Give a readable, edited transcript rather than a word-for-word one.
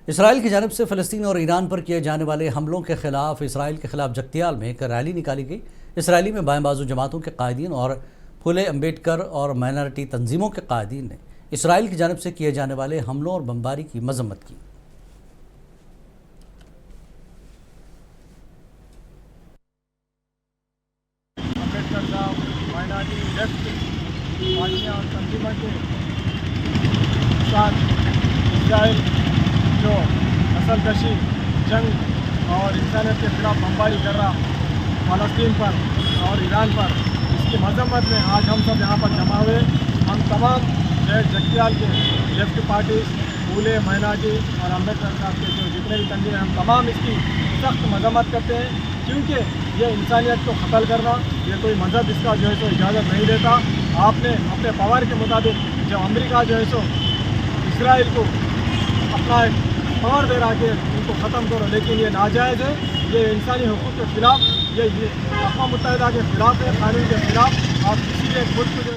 اسرائیل کی جانب سے فلسطین اور ایران پر کیے جانے والے حملوں کے خلاف اسرائیل کے خلاف جگتیال میں ایک ریلی نکالی گئی۔ اس ریلی میں بائیں بازو جماعتوں کے قائدین اور پھولے امبیڈکر اور مائنارٹی تنظیموں کے قائدین نے اسرائیل کی جانب سے کیے جانے والے حملوں اور بمباری کی مذمت کی۔ امبیڈکر صاحب مائنارٹی لیفٹ پارٹیاں اور تنظیموں کے ساتھ اسرائیل جو نسل کشی جنگ اور انسانیت کے خلاف بمباری کر رہا فلسطین پر اور ایران پر، اس کی مذمت میں آج ہم سب یہاں پر جمع ہوئے۔ ہم تمام جگتیال کے لیفٹ پارٹیز، پھولے، مائنارٹی اور امبیڈکر صاحب کے جو جتنے بھی تنظیمیں، ہم تمام اس کی سخت مذمت کرتے ہیں، کیونکہ یہ انسانیت کو قتل کرنا، یہ کوئی مذہب اس کا جو ہے سو اجازت نہیں دیتا۔ آپ نے اپنے پاور کے مطابق جب امریکہ جو ہے سو اسرائیل کو اپنا پاور دے رہا کہ ان کو ختم کرو، لیکن یہ ناجائز ہے، یہ انسانی حقوق کے خلاف، یہ اقوام متحدہ کے خلاف ہے، قانون کے خلاف۔ آپ کسی بھی ایک ملک کو جو